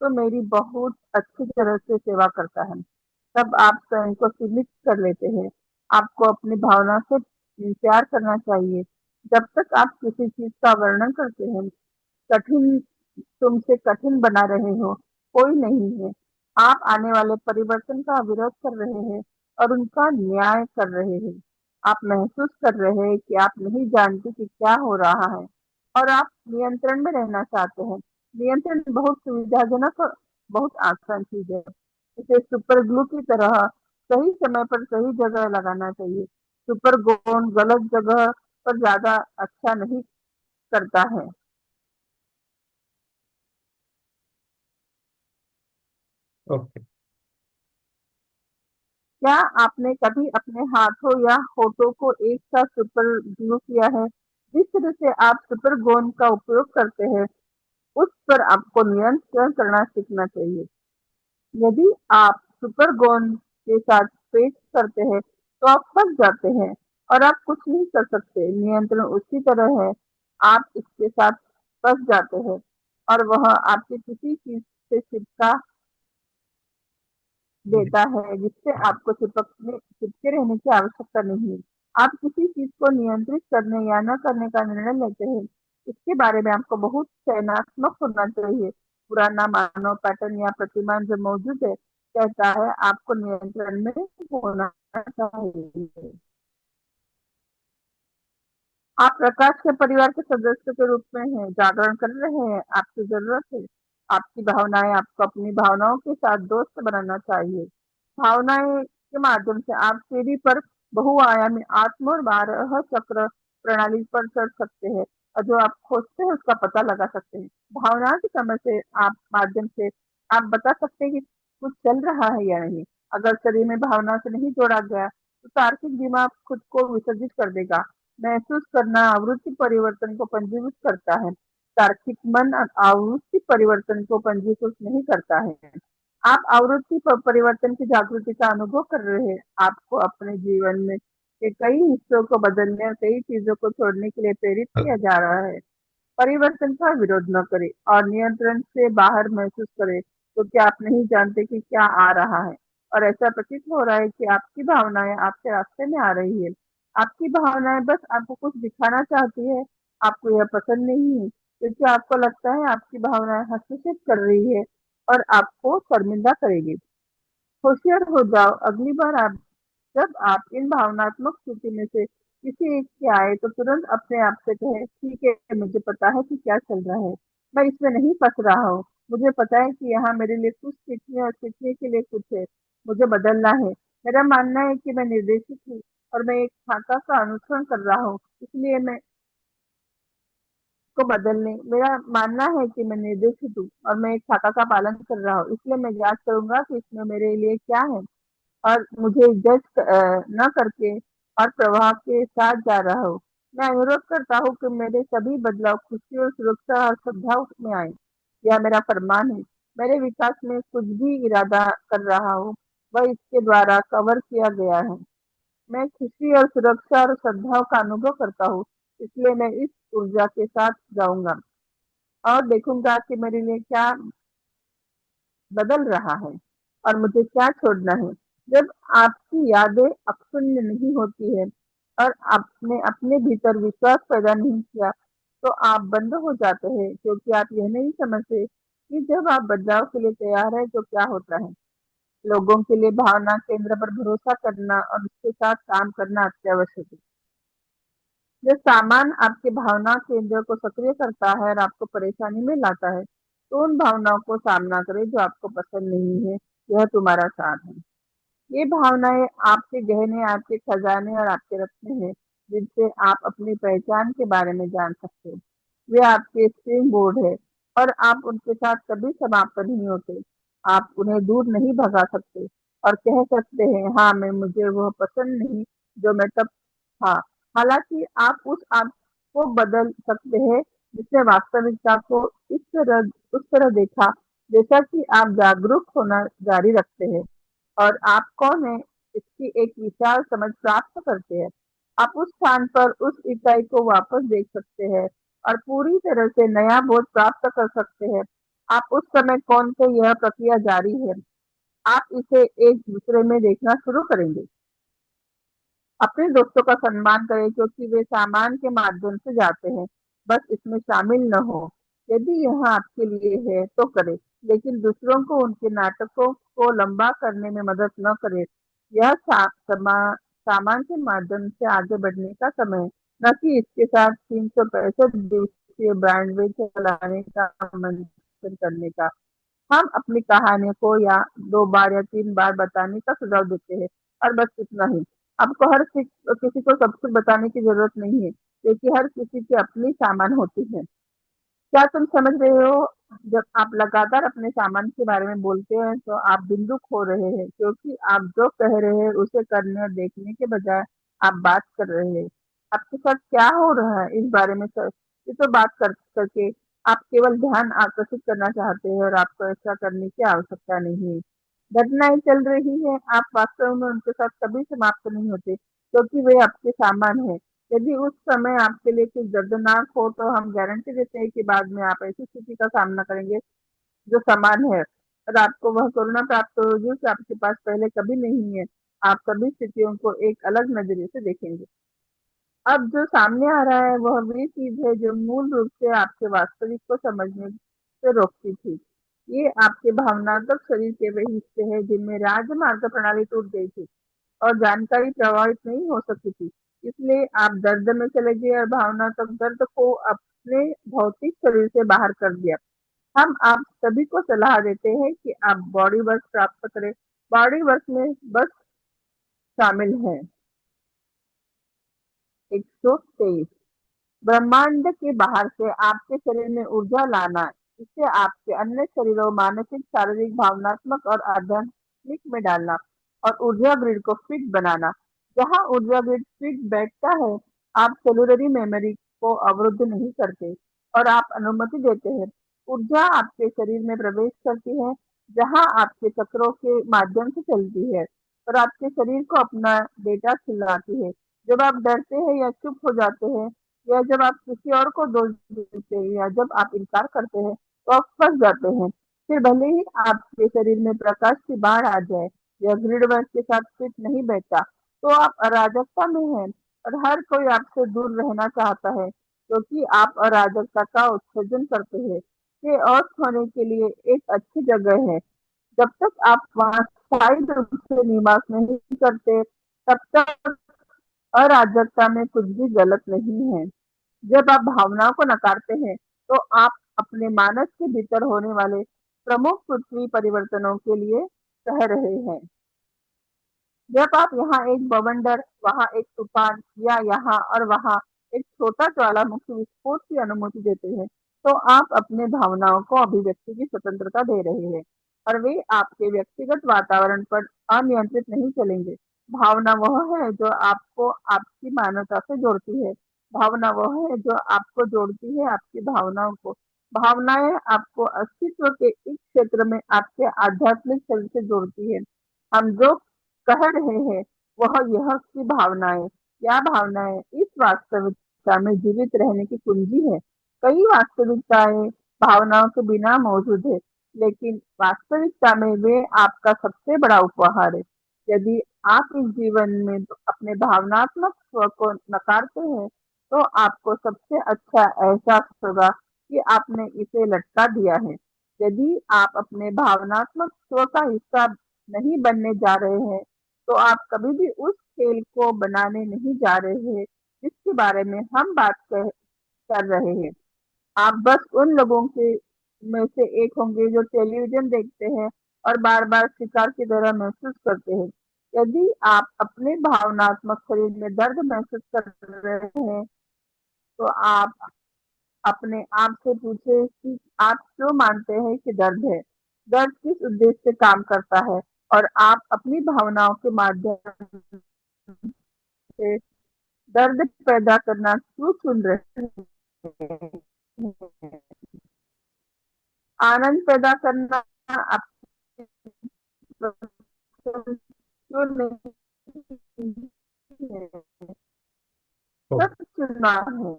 तो मेरी बहुत अच्छी तरह से सेवा करता है, तब आप स्वयं को सीमित कर लेते हैं। आपको अपनी भावना से प्यार करना चाहिए। जब तक आप किसी चीज का वर्णन करते हैं, कठिन तुमसे कठिन बना रहे हो, कोई नहीं है। आप आने वाले परिवर्तन का विरोध कर रहे हैं और उनका न्याय कर रहे हैं। आप महसूस कर रहे हैं कि आप नहीं जानते कि क्या हो रहा है और आप नियंत्रण में रहना चाहते हैं। नियंत्रण बहुत सुविधाजनक और बहुत आसान चीज है। इसे सुपर ग्लू की तरह सही समय पर सही जगह लगाना चाहिए। सुपर गोंद गलत जगह पर ज्यादा अच्छा नहीं करता है।
ओके।
क्या आपने कभी अपने हाथों या होठों को एक साथ सुपर ग्लू किया है? जिस तरह से आप सुपर गोंद का उपयोग करते हैं, उस पर आपको नियंत्रण करना सीखना चाहिए। यदि आप सुपर गोंद के साथ पेश करते हैं, तो आप फंस जाते हैं और आप कुछ नहीं कर सकते। नियंत्रण उसी तरह है, आप इसके साथ फंस जाते हैं और वह आपके किसी चीज से चिपका देता है जिससे आपको चिपके रहने की आवश्यकता नहीं है। आप किसी चीज को नियंत्रित करने या न करने का निर्णय लेते हैं, इसके बारे में आपको बहुत चयनात्मक होना चाहिए। पुराना मानव पैटर्न या प्रतिमान जो मौजूद है कहता है आपको नियंत्रण में होना चाहिए। आप प्रकाश के परिवार के सदस्य के रूप में हैं, जागरण कर रहे हैं, आपकी जरूरत है। आपकी भावनाएं आपको अपनी भावनाओं के साथ दोस्त बनाना चाहिए। भावनाएं के माध्यम से आप सीढ़ी पर बहुआयामी आत्म और बारह चक्र प्रणाली पर चढ़ सकते हैं और जो आप खोजते हैं उसका पता लगा सकते हैं। भावनाओं की समझ से आप माध्यम से आप बता सकते हैं कि कुछ चल रहा है या नहीं। अगर शरीर में भावना से नहीं जोड़ा गया तो तार्किक दिमाग खुद को विसर्जित कर देगा। महसूस करना आवृत्ति परिवर्तन को पंजीकृत करता है। तार्किक मन आवृत्ति परिवर्तन को पंजीकृत नहीं करता है। आप आवृत्ति परिवर्तन की जागृति का अनुभव कर रहे हैं। आपको अपने जीवन में के कई हिस्सों को बदलने और कई चीजों को छोड़ने के लिए प्रेरित किया जा रहा है। परिवर्तन का विरोध न करें और नियंत्रण से बाहर महसूस करें तो क्या आप नहीं जानते कि क्या आ रहा है और ऐसा प्रतीत हो रहा है कि आपकी भावनाएं आपके रास्ते में आ रही है। आपकी भावनाएं बस आपको कुछ दिखाना चाहती है। आपको यह पसंद नहीं है क्योंकि आपको लगता है आपकी भावनाएं हस्तक्षेप कर रही है और आपको शर्मिंदा करेगी। होशियार हो जाओ, अगली बार जब आप इन भावनात्मक स्थिति में से किसी एक के आए तो तुरंत अपने आप से कहे ठीक है, मुझे पता है कि क्या चल रहा है, मैं इसमें नहीं फंस रहा हूँ। मुझे पता है कि यहाँ मेरे लिए कुछ सीखने और सीखने के लिए कुछ है, मुझे बदलना है। मेरा मानना है कि मैं निर्देशित हूँ और मैं एक खाका का अनुसरण कर रहा हूँ, इसलिए मैं को बदलने मेरा मानना है कि मैं निर्देशित हूँ और मैं एक खाका का पालन कर रहा हूँ, इसलिए मैं जांच करूंगा कि इसमें मेरे लिए क्या है और मुझे जज न करके और प्रवाह के साथ जा रहा हूँ। मैं अनुरोध करता हूँ कि मेरे सभी बदलाव खुशी और सुरक्षा और सद्भाव में आए। यह मेरा फरमान है। मेरे विकास में कुछ भी इरादा कर रहा हूँ वह इसके द्वारा कवर किया गया है। मैं खुशी और सुरक्षा और सद्भाव का अनुभव करता हूँ, इसलिए मैं इस ऊर्जा के साथ जाऊंगा और देखूंगा कि मेरे लिए क्या बदल रहा है और मुझे क्या छोड़ना है। जब आपकी यादें अक्षुण्ण नहीं होती है और आपने अपने भीतर विश्वास पैदा नहीं किया, तो आप बंद हो जाते हैं क्योंकि आप यह नहीं समझते कि जब आप बदलाव के लिए तैयार है तो क्या होता है। लोगों के लिए भावना केंद्र पर भरोसा करना और उसके साथ काम करना अत्यावश्यक है। जब सामान आपके भावना केंद्र को सक्रिय करता है और आपको परेशानी में लाता है, तो उन भावनाओं को सामना करें जो आपको पसंद नहीं है। यह तुम्हारा साथ है। ये भावनाएं आपके गहने, आपके खजाने और आपके रत्न हैं, जिनसे आप अपनी पहचान के बारे में जान सकते हैं। वे आपके स्प्रिंग बोर्ड है और आप उनके साथ कभी समाप्त नहीं होते। आप उन्हें दूर नहीं भगा सकते और कह सकते हैं, हाँ मैं मुझे वह पसंद नहीं जो मैं तब था। हालांकि आप आप को बदल सकते हैं जिसने वास्तविकता को उस तरह देखा, जैसा कि आप जागरूक होना जारी रखते हैं और आप कौन है इसकी एक विशाल समझ प्राप्त करते हैं। आप उस स्थान पर उस इकाई को वापस देख सकते हैं और पूरी तरह से नया बोध प्राप्त कर सकते हैं। आप उस समय कौन से यह प्रक्रिया जारी है, आप इसे एक दूसरे में देखना शुरू करेंगे। अपने दोस्तों का सम्मान करें क्योंकि वे सामान के माध्यम से जाते हैं, बस इसमें शामिल न हो। यदि यह आपके लिए है तो करें, लेकिन दूसरों को उनके नाटकों को लंबा करने में मदद न करें। यह सामान के माध्यम से आगे बढ़ने का समय है, न कि इसके साथ 365 दिवसीय ब्रांडवे चलाने का मंथन करने का। हम अपनी कहानियों को या 2 बार या 3 बार बताने का सुझाव देते हैं और बस इतना ही। आपको किसी को सब कुछ बताने की ज़रूरत नहीं है, क्योंकि हर किसी की अपनी सामान होती है। क्या तुम समझ रहे हो? जब आप लगातार अपने सामान के बारे में बोलते हैं, तो आप बिंदु खो रहे हैं, क्योंकि आप जो कह रहे हैं उसे करने और देखने के बजाय आप बात कर रहे हैं। आपके साथ क्या हो रहा है इस बारे में ये तो बात करके आप केवल ध्यान आकर्षित करना चाहते हैं और आपको ऐसा करने की आवश्यकता नहीं है। घटनाएं चल रही है, आप वास्तव में उनके साथ कभी समाप्त नहीं होते, क्योंकि वे आपके सामान है। यदि उस समय आपके लिए कुछ दर्दनाक हो, तो हम गारंटी देते हैं कि बाद में आप ऐसी स्थिति का सामना करेंगे जो समान है, और आपको वह करुणा प्राप्त होगी जो आपके पास पहले कभी नहीं है। आप सभी स्थितियों को एक अलग नजरिए से देखेंगे। अब जो सामने आ रहा है वह वही चीज है जो मूल रूप से आपके वास्तविक को समझने से रोकती थी। ये आपके भावनात्मक शरीर के वे हिस्से हैं जिनमें राजमार्ग प्रणाली टूट गई थी और जानकारी प्रभावित नहीं हो सकती थी। इसलिए आप दर्द में चले गए और भावनात्मक दर्द को अपने भौतिक शरीर से बाहर कर दिया। हम आप सभी को सलाह देते हैं कि आप बॉडी वर्क प्राप्त करें। बॉडी वर्क में बस शामिल है 123 ब्रह्मांड के बाहर से आपके शरीर में ऊर्जा लाना, इसे आपके अन्य शरीरों मानसिक, शारीरिक, भावनात्मक और आध्यात्मिक में डालना और ऊर्जा ग्रिड को फिट बनाना। जहां ऊर्जा ग्रिड फिट बैठता है, आप सेलुलरी मेमोरी को अवरुद्ध नहीं करते और आप अनुमति देते हैं। ऊर्जा आपके शरीर में प्रवेश करती है, जहां आपके चक्रों के माध्यम से चलती है और आपके शरीर को अपना डेटा खिलाती है। जब आप डरते हैं या चुप हो जाते हैं, या जब आप किसी और को दोष देते हैं, या जब आप इनकार करते हैं, तो आप फंस जाते हैं। फिर भले ही आपके शरीर में प्रकाश की बाढ़ आ जाए, या ग्रिड वर्क के साथ फिट नहीं बैठता, तो आप अराजकता में हैं और हर कोई आपसे दूर रहना चाहता है, क्योंकि आप अराजकता का उत्सर्जन करते हैं। ये अस्त होने के लिए एक अच्छी जगह है। जब तक आप वहां स्थायी रूप से निवास नहीं करते, तब तक अराजकता में कुछ भी गलत नहीं है। जब आप भावनाओं को नकारते हैं, तो आप अपने मानस के भीतर होने वाले प्रमुख पृथ्वी परिवर्तनों के लिए कह रहे हैं। जब आप यहाँ एक बवंडर, वहाँ एक तूफान, या यहाँ और वहाँ एक छोटा ज्वालामुखी विस्फोट की अनुमति देते हैं, तो आप अपने भावनाओं को अभिव्यक्ति की स्वतंत्रता दे रहे हैं और वे आपके व्यक्तिगत वातावरण पर अनियंत्रित नहीं चलेंगे। भावना वह है जो आपको आपकी मानवता से जोड़ती है। भावना वह है जो आपको जोड़ती है आपकी भावनाओं को। भावनाएं आपको अस्तित्व के इस क्षेत्र में आपके आध्यात्मिक शरीर से जोड़ती है। हम जो कह रहे हैं वह यह कि भावनाएं, क्या भावनाएं इस वास्तविकता में जीवित रहने की कुंजी है। कई वास्तविकताएं भावनाओं के बिना मौजूद है, लेकिन वास्तविकता में वे आपका सबसे बड़ा उपहार है। यदि आप इस जीवन में अपने भावनात्मक स्व को नकारते हैं, तो आपको सबसे अच्छा एहसास होगा कि आपने इसे लटका दिया है। यदि आप अपने भावनात्मक स्व का हिस्सा नहीं बनने जा रहे हैं, तो आप कभी भी उस खेल को बनाने नहीं जा रहे हैं जिसके बारे में हम बात कर रहे हैं। आप बस उन लोगों के में से एक होंगे जो टेलीविजन देखते हैं और बार बार शिकार की तरह महसूस करते हैं। यदि आप अपने भावनात्मक शरीर में दर्द महसूस कर रहे हैं, तो आप अपने आप से पूछे कि आप क्यों मानते हैं कि दर्द है। दर्द किस उद्देश्य से काम करता है और आप अपनी भावनाओं के माध्यम से दर्द पैदा करना क्यों चुन रहे हैं? आनंद पैदा करना आपकी पसंद क्यों नहीं है? सब चुनाव है।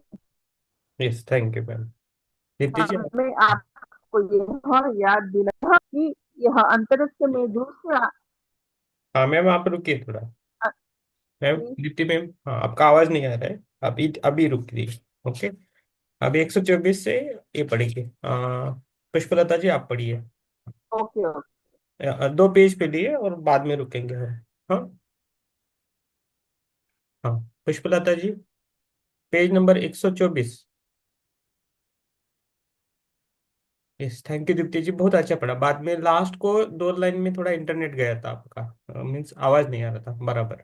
Yes, thank you ma'am. Deepti ji
हमें आपको यह याद दिलाना कि यह अंतरिक्ष में दूसरा
हाँ मैम, आप रुकिए थोड़ा। मैम, दीप्ति मैम, हाँ आपका आवाज नहीं आ रहा है। अभी अभी रुकिए। ओके। अभी 124 से ये पढ़िए। पुष्पलता जी, आप पढ़िए।
Okay okay.
2 पेज पे लिए और बाद में रुकेंगे हम। हाँ। हाँ, Pushpalata ji, page number 124। Yes, thank you Deepti ji, बहुत अच्छा पढ़ा। बाद में लास्ट को 2 लाइन में थोड़ा इंटरनेट गया था आपका, मीन्स आवाज नहीं आ रहा था बराबर।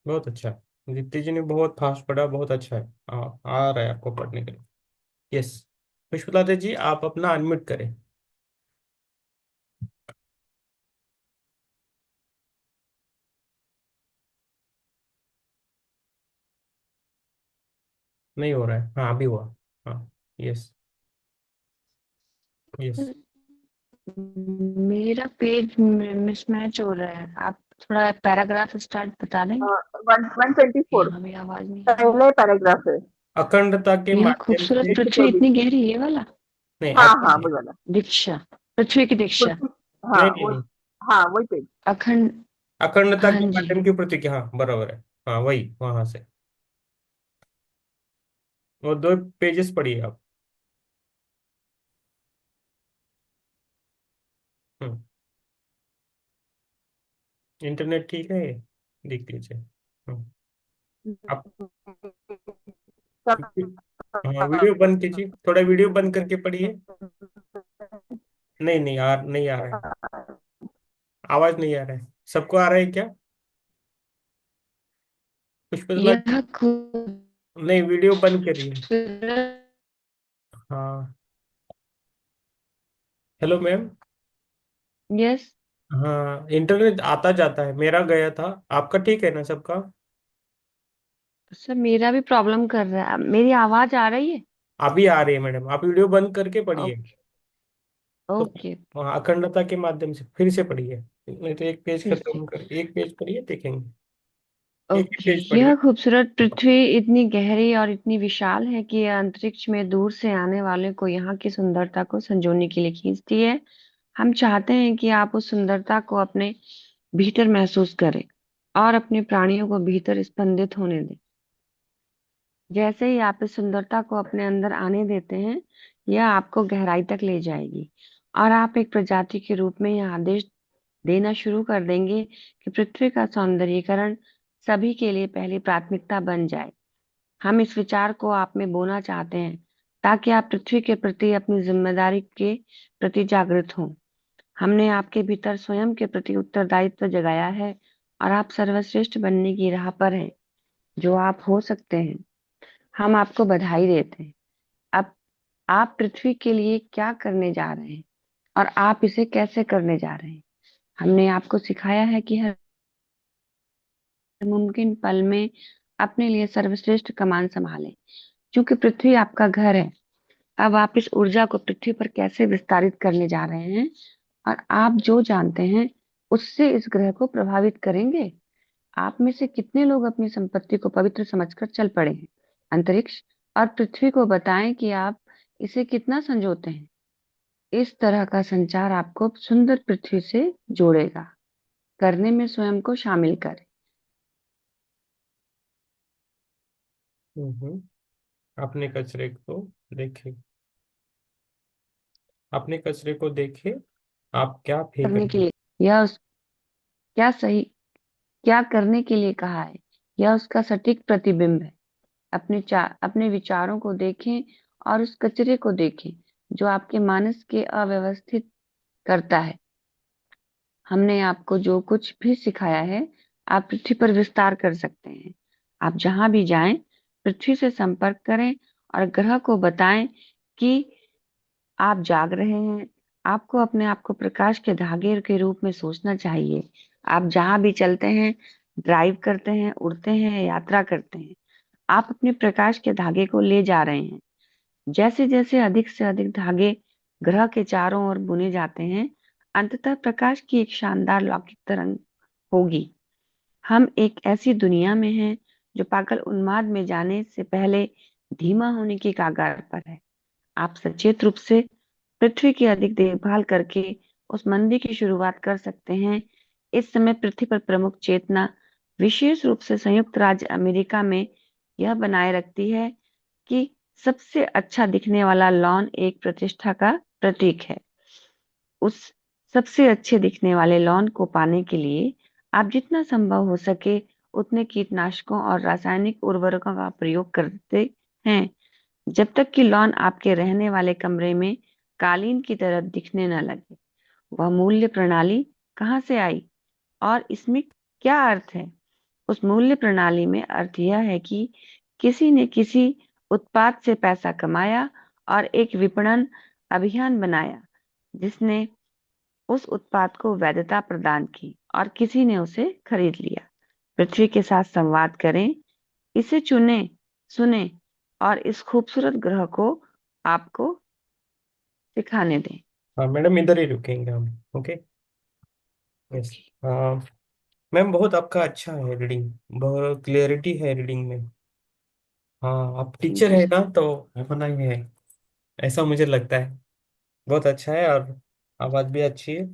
बहुत अच्छा। दीप्ति जी ने बहुत फास्ट पढ़ा, बहुत अच्छा है। आ रहा है आपको पढ़ने के लिए। यस। पुष्पलता जी, आप अपना अनम्यूट करें। नहीं हो रहा है। हाँ, अभी हुआ। हाँ। यस। यस।
मेरा पेज मिसमैच हो रहा है। आप थोड़ा पैराग्राफ स्टार्ट बता देंगे?
124
यहाँ भी आवाज नहीं आ रही।
पहले पैराग्राफ है।
अखंडता के
यह
माध्यम
खूबसूरत
से।
पृथ्वी इतनी गहरी, ये वाला?
नहीं,
हाँ हाँ
अखंड।
वही वाला।
दीक्षा, पृथ्वी की दीक्षा।
पृथ्वी। हाँ
नहीं नहीं
वो।
नहीं।
हाँ वही पेज।
अखंड।
अखंडता
हाँ
के
जी।
माध्यम की प्रतीक, हाँ बराबर है। हाँ, वही वहां से। वो 2 पेजेस पढ़िए आप। हम्म। इंटरनेट ठीक है ये? देख लीजिए। आप। हाँ, वीडियो बंद कीजिए, थोड़ा वीडियो बंद करके पढ़िए। नहीं आ रहा है। आवाज नहीं आ रहा है। सबको आ रहा है क्या? पुष्पलता
यह
जी, नहीं, वीडियो बंद करिए।
खूबसूरत।
हाँ। Hello ma'am.
यस।
हाँ, इंटरनेट आता जाता है, मेरा गया था। आपका ठीक है ना सबका?
सर मेरा भी प्रॉब्लम कर रहा है। मेरी आवाज आ रही है?
अभी आ रही है मैडम, आप वीडियो बंद करके पढ़िए।
ओके।
तो
ओके।
वहाँ अखंडता के माध्यम से फिर से पढ़िए। नहीं तो एक पेज
फिर से।
खत्म कर, एक पेज पढ़िए, देखेंगे। एक ही
ओके।
पेज
यह
पढ़िए।
खूबसूरत पृथ्वी इतनी गहरी और इतनी विशाल है कि यह अंतरिक्ष में दूर से आने वाले को यहाँ की सुंदरता को संजोने के लिए खींचती है। हम चाहते हैं कि आप उस सुंदरता को अपने भीतर महसूस करें और अपने प्राणियों को भीतर स्पंदित होने दें। जैसे ही आप इस सुंदरता को अपने अंदर आने देते हैं, यह आपको गहराई तक ले जाएगी और आप एक प्रजाति के रूप में यह आदेश देना शुरू कर देंगे कि पृथ्वी का सौंदर्यीकरण सभी के लिए पहली प्राथमिकता बन जाए। हम इस विचार को आप में बोना चाहते हैं ताकि आप पृथ्वी के प्रति अपनी जिम्मेदारी के प्रति जागृत हों। हमने आपके भीतर स्वयं के प्रति उत्तरदायित्व जगाया है और आप सर्वश्रेष्ठ बनने की राह पर हैं, जो आप हो सकते हैं। हम आपको बधाई देते हैं। अब आप पृथ्वी के लिए क्या करने जा रहे हैं और आप इसे कैसे करने जा रहे हैं। हमने आपको सिखाया है कि हर मुमकिन पल में अपने लिए सर्वश्रेष्ठ कमान संभालें, क्योंकि पृथ्वी आपका घर है। अब आप इस ऊर्जा को पृथ्वी पर कैसे विस्तारित करने जा रहे हैं और आप जो जानते हैं उससे इस ग्रह को प्रभावित करेंगे। आप में से कितने लोग अपनी संपत्ति को पवित्र समझकर चल पड़े हैं? अंतरिक्ष और पृथ्वी को बताएं कि आप इसे कितना संजोते हैं। इस तरह का संचार आपको सुंदर पृथ्वी से जोड़ेगा। करने में स्वयं को शामिल करें।
हम्म। अपने कचरे को देखें। अपने कचरे को देखें। आप क्या फेंक
करने
रहे
के
हैं?
लिए यह क्या सही क्या करने के लिए कहा है, यह उसका सटीक प्रतिबिंब है। अपने विचारों को देखें और उस कचरे को देखें जो आपके मानस के अव्यवस्थित करता है। हमने आपको जो कुछ भी सिखाया है, आप पृथ्वी पर विस्तार कर सकते हैं। आप जहां भी जाएं, पृथ्वी से संपर्क करें और ग्रह को बताएं कि आप जाग रहे हैं। आपको अपने आप को प्रकाश के धागे के रूप में सोचना चाहिए। आप जहां भी चलते हैं, ड्राइव करते हैं, उड़ते हैं, यात्रा करते हैं, आप अपने प्रकाश के धागे को ले जा रहे हैं। जैसे जैसे अधिक से अधिक धागे ग्रह के चारों ओर बुने जाते हैं, अंततः प्रकाश की एक शानदार लौकिक तरंग होगी। हम एक ऐसी दुनिया में हैं जो पागल उन्माद में जाने से पहले धीमा होने की कगार पर है। आप सचेत रूप से पृथ्वी की अधिक देखभाल करके उस मंदी की शुरुआत कर सकते हैं। इस समय पृथ्वी पर प्रमुख चेतना विशेष रूप से संयुक्त राज्य अमेरिका में यह बनाए रखती है कि सबसे अच्छा दिखने वाला लॉन एक प्रतिष्ठा का प्रतीक है। उस सबसे अच्छे दिखने वाले लॉन को पाने के लिए आप जितना संभव हो सके उतने कीटनाशकों और रासायनिक उर्वरकों का प्रयोग करते हैं, जब तक कि लॉन आपके रहने वाले कमरे में कालीन की तरह दिखने न लगे। वह मूल्य प्रणाली कहाँ से आई और इसमें क्या अर्थ है? उस मूल्य प्रणाली में अर्थ यह है कि किसी ने किसी उत्पाद से पैसा कमाया और एक विपणन अभियान बनाया जिसने उस उत्पाद को वैधता प्रदान की और किसी ने उसे खरीद लिया। पृथ्वी के साथ संवाद करें, इसे चुनें, सुने और इस खूबसूरत ग्रह को आपको सिखाने दें।
हाँ मैडम, इधर ही रुकेंगे हम। ओके। यस।
ओके।
हाँ मैम, बहुत आपका अच्छा है रीडिंग, बहुत क्लियरिटी है रीडिंग में। हाँ, आप
थैंक
टीचर
यू
है
सर।
ना, तो होना ही है, ऐसा मुझे लगता है। बहुत अच्छा है, और आवाज़ भी अच्छी है।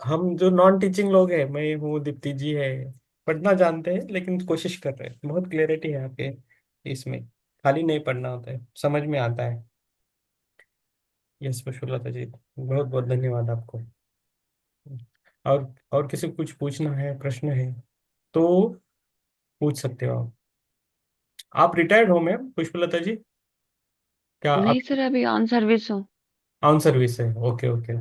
हम जो नॉन टीचिंग लोग हैं, मैं हूँ, दीप्ति जी है, पढ़ना जानते हैं लेकिन कोशिश कर रहे हैं। बहुत क्लियरिटी है आपके इसमें, खाली नहीं पढ़ना होता है, समझ में आता है। यस पुष्पलता जी, बहुत बहुत धन्यवाद आपको। और किसी को कुछ पूछना है, प्रश्न है तो पूछ सकते हो आप रिटायर्ड हो मैम पुष्पलता जी? क्या
नहीं
आप
सर, अभी ऑन सर्विस हूँ।
ऑन सर्विस है? Okay okay.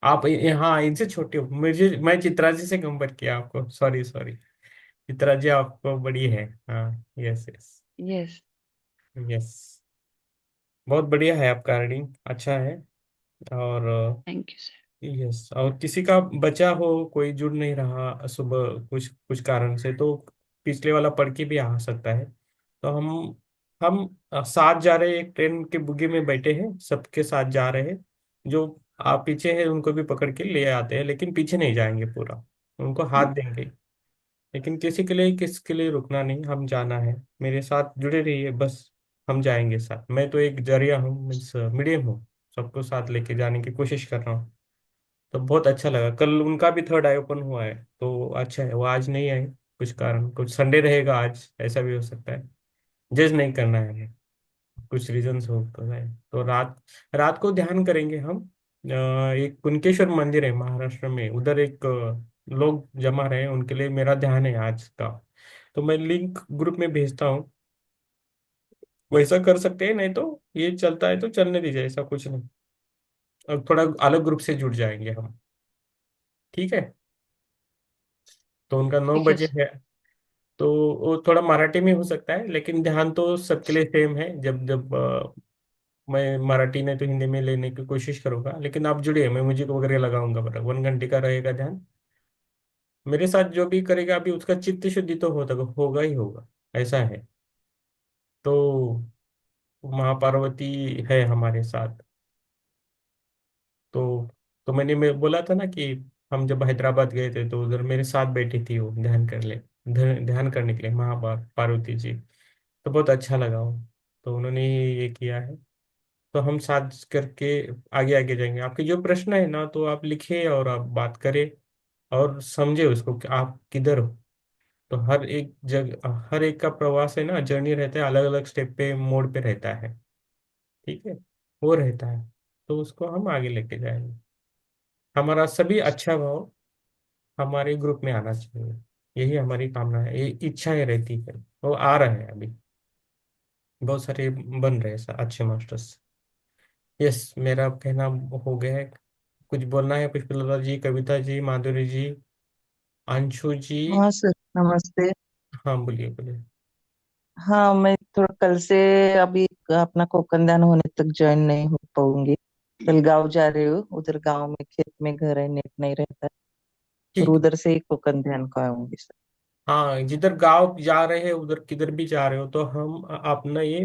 आप यहाँ इनसे छोटे हो, मैं चित्रा जी से कंपेयर किया आपको, सॉरी सॉरी। चित्रा जी आपको बड़ी है। हाँ, यस यस।
यस।
यस, बहुत बढ़िया है आपका रीडिंग, अच्छा है। और
थैंक यू सर।
यस, और किसी का बचा हो, कोई जुड़ नहीं रहा सुबह कुछ कुछ कारण से, तो पिछले वाला पढ़ के भी आ सकता है। तो हम साथ जा रहे हैं, एक ट्रेन के बुगे में बैठे हैं, सबके साथ जा रहे हैं। जो आप पीछे हैं उनको भी पकड़ के ले आते हैं, लेकिन पीछे नहीं जाएंगे पूरा, उनको हाथ देंगे। लेकिन किसके लिए रुकना नहीं, हम जाना है, मेरे साथ जुड़े रहिए बस। हम जाएंगे साथ, मैं तो एक जरिया हूँ, मीन्स मीडियम हूँ, सबको साथ लेके जाने की कोशिश कर रहा हूँ। तो बहुत अच्छा लगा, कल उनका भी थर्ड आई ओपन हुआ है, तो अच्छा है। वो आज नहीं आए, कुछ कारण, कुछ संडे रहेगा आज, ऐसा भी हो सकता है। जज नहीं करना है हमें, कुछ रीजंस हो तो है। तो रात रात को ध्यान करेंगे हम। एक कुणकेश्वर मंदिर है महाराष्ट्र में, उधर एक लोग जमा रहे हैं, उनके लिए मेरा ध्यान है आज का। तो मैं लिंक ग्रुप में भेजता हूँ, वैसा कर सकते हैं, नहीं तो ये चलता है तो चलने दीजिए, ऐसा कुछ नहीं। अब थोड़ा अलग ग्रुप से जुड़ जाएंगे हम, ठीक है? तो उनका नौ
ठीक है
बजे
सर।
है, तो वो थोड़ा मराठी में हो सकता है, लेकिन ध्यान तो सबके लिए सेम है। जब जब मैं मराठी नहीं तो हिंदी में लेने की कोशिश करूंगा, लेकिन आप जुड़िए, मैं म्यूजिक वगैरह लगाऊंगा, बड़ा 1 घंटे का रहेगा ध्यान। मेरे साथ जो भी करेगा अभी, उसका चित्त शुद्धि तो होगा ही होगा, ऐसा है। तो माँ पार्वती है हमारे साथ। तो मैं बोला था ना कि हम जब हैदराबाद गए थे, तो उधर मेरे साथ बैठी थी वो, ध्यान करने के लिए, पार्वती जी। तो बहुत अच्छा लगा वो, तो उन्होंने ही ये किया है। तो हम साथ करके आगे आगे जाएंगे। आपके जो प्रश्न है ना, तो आप लिखिए और आप बात करें, और समझे उसको कि आप किधर हो। तो हर एक का प्रवास है ना, जर्नी रहता है, अलग अलग स्टेप पे, मोड़ पे रहता है, ठीक है? वो रहता है, तो उसको हम आगे लेके जाएंगे। हमारा सभी अच्छा भाव हमारे ग्रुप में आना चाहिए, यही हमारी कामना है, ये इच्छाएं रहती है। वो आ रहे हैं अभी, बहुत सारे बन रहे हैं अच्छे मास्टर्स। यस, मेरा कहना हो गया है। कुछ बोलना है पुष्पलता जी, कविता जी, माधुरी जी, अंशु जी?
हाँ सर, नमस्ते।
हाँ बोलिए बोलिए।
हाँ, मैं थोड़ा कल से अभी अपना कोकन दान होने तक ज्वाइन नहीं हो पाऊंगी। कल गाँव जा रहे हो, उधर गाँव में खेत में घर है, नेट नहीं रहता, और
ठीक।
उधर से ही कोकण ध्यान को आऊंगी सर।
हाँ, जिधर गांव जा रहे हैं उधर किधर भी जा रहे हो तो हम अपना ये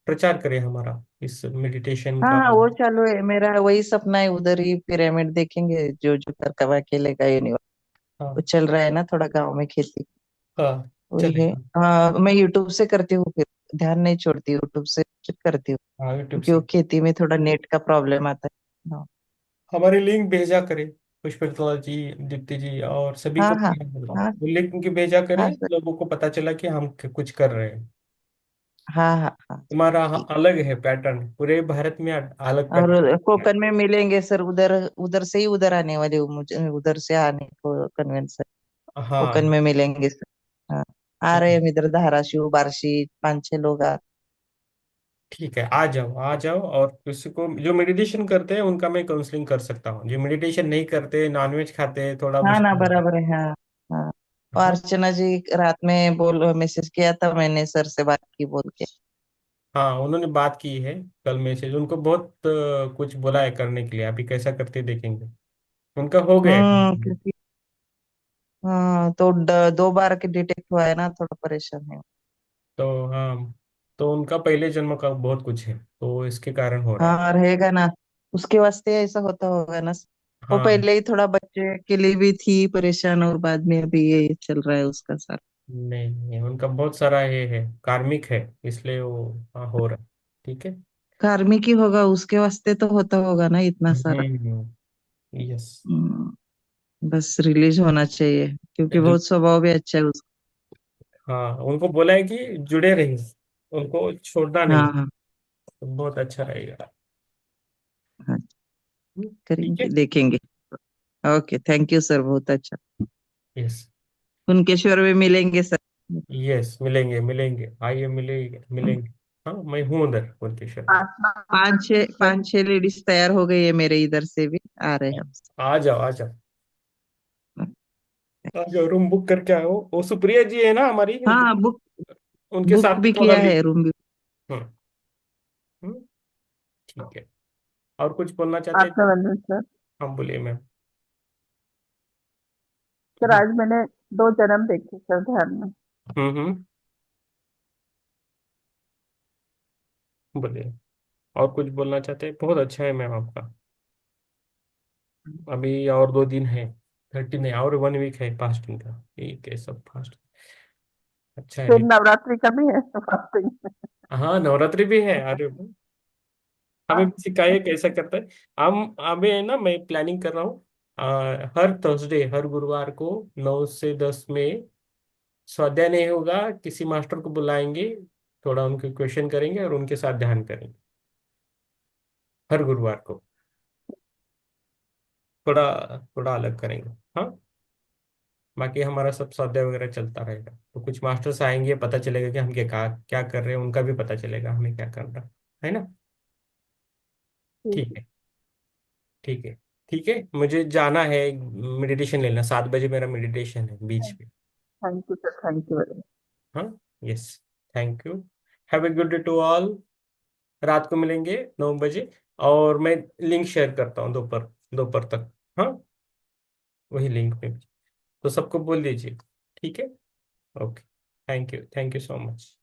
प्रचार करें हमारा इस मेडिटेशन
हाँ
का।
हाँ, वो चालू है, मेरा वही सपना है, उधर ही पिरामिड देखेंगे, जो जो कर कवा खेलेगा यूनिवर्स। वो
हाँ
चल रहा है ना थोड़ा गाँव में खेती,
हाँ,
वही है।
चलेगा।
हाँ, मैं यूट्यूब से करती हूँ, फिर ध्यान नहीं छोड़ती, यूट्यूब से करती हूँ,
हाँ, यूट्यूब
क्योंकि वो
से
खेती में थोड़ा नेट का प्रॉब्लम आता है। हाँ
हमारे लिंक भेजा करें, पुष्पकला जी, दीप्ति जी और सभी
हाँ
को
हाँ
बोला,
हाँ
वो लिंक भेजा करें,
हाँ सर।
लोगों को पता चला कि हम कुछ कर रहे हैं।
हाँ हाँ हाँ
तुम्हारा
ठीक।
अलग है पैटर्न, पूरे भारत में अलग पैटर्न।
और कोकण में मिलेंगे सर, उधर उधर से ही उधर आने वाले हूँ, मुझे उधर से आने को कन्वेंस है।
हाँ,
कोकण में मिलेंगे सर। हाँ, आ रहे हैं हम इधर, धाराशिव बार्शी, 5-6 लोग आ।
ठीक है, आ जाओ आ जाओ। और किसी को जो मेडिटेशन करते हैं उनका मैं काउंसलिंग कर सकता हूँ, जो मेडिटेशन नहीं करते, नॉनवेज खाते हैं, थोड़ा
हाँ ना,
मुश्किल होगा।
बराबर है, हाँ हाँ। और
हाँ
अर्चना जी रात में बोल मैसेज किया था, मैंने सर से बात की बोल के।
हाँ, उन्होंने बात की है कल, मैसेज उनको बहुत कुछ बोला है करने के लिए, अभी कैसा करते देखेंगे। उनका हो गया है।
क्योंकि हाँ, तो 2 बार के डिटेक्ट हुआ है ना, थोड़ा परेशान है।
तो हाँ, तो उनका पहले जन्म का बहुत कुछ है तो इसके कारण हो रहा है।
हाँ रहेगा ना, उसके वास्ते ऐसा होता होगा ना। वो
हाँ,
पहले ही थोड़ा बच्चे के लिए भी थी परेशान, और बाद में अभी ये चल रहा है उसका सारा।
नहीं नहीं, उनका बहुत सारा ये है, कार्मिक है, इसलिए वो हाँ हो रहा है। ठीक है।
कार्मिक ही होगा, उसके वास्ते तो होता होगा ना इतना सारा।
यस।
बस रिलीज होना चाहिए, क्योंकि बहुत स्वभाव भी अच्छा है उसका।
हाँ, उनको बोला है कि जुड़े रहिए, उनको छोड़ना नहीं,
हाँ हाँ
तो बहुत अच्छा रहेगा।
हाँ,
ठीक है।
करेंगे देखेंगे। ओके, थैंक यू सर, बहुत अच्छा।
यस।
कुनकेश्वर में मिलेंगे सर।
यस, मिलेंगे मिलेंगे, आइए मिलेंगे मिलेंगे। हाँ, मैं हूँ उधर पुलकेश्वर में।
आत्मा
पांच छह लेडीज तैयार हो गई है मेरे इधर से भी, आ रहे हैं हम।
आ जाओ आ जाओ आ जाओ, रूम बुक करके आओ। वो सुप्रिया जी है ना हमारी,
हाँ, बुक
उनके
बुक
साथ भी
भी
थोड़ा
किया है, रूम भी।
हम्म हम्म, ठीक है। और कुछ बोलना चाहते हैं?
आपका वंदन सर।
हम बोलिए मैम।
सर आज मैंने 2 जन्म देखे सर ध्यान में।
हम्म, बोलिए। और कुछ बोलना चाहते हैं? बहुत अच्छा है मैम आपका। अभी और 2 दिन है, 30 नहीं, और 1 वीक है फास्टिंग का, ठीक है, सब फास्ट। अच्छा
फिर
है।
नवरात्रि का भी है फास्टिंग।
हाँ, नवरात्रि भी है, अरे हमें भी सिखाइए कैसा करता है। हम हमें ना, मैं प्लानिंग कर रहा हूँ, हर थर्सडे, हर गुरुवार को 9 से 10 में स्वाध्याय नहीं होगा, किसी मास्टर को बुलाएंगे, थोड़ा उनके क्वेश्चन करेंगे और उनके साथ ध्यान करेंगे हर गुरुवार को, थोड़ा थोड़ा अलग करेंगे। हाँ, बाकी हमारा सब स्वाध्याय वगैरह चलता रहेगा, तो कुछ मास्टर्स आएंगे, पता चलेगा कि हम क्या क्या कर रहे हैं, उनका भी पता चलेगा हमें क्या करना है ना।
ठीक
ठीक है। ठीक है। ठीक है, मुझे जाना है, मेडिटेशन लेना, 7 बजे मेरा मेडिटेशन है बीच
है।
में।
Thank you sir, thank you very
हाँ। Yes. Thank you. Have a good day to all. रात को मिलेंगे 9 बजे, और मैं लिंक शेयर करता हूँ दोपहर दोपहर तक। हाँ, वही लिंक में, तो सबको बोल दीजिए। ठीक है। Okay. Thank you so much.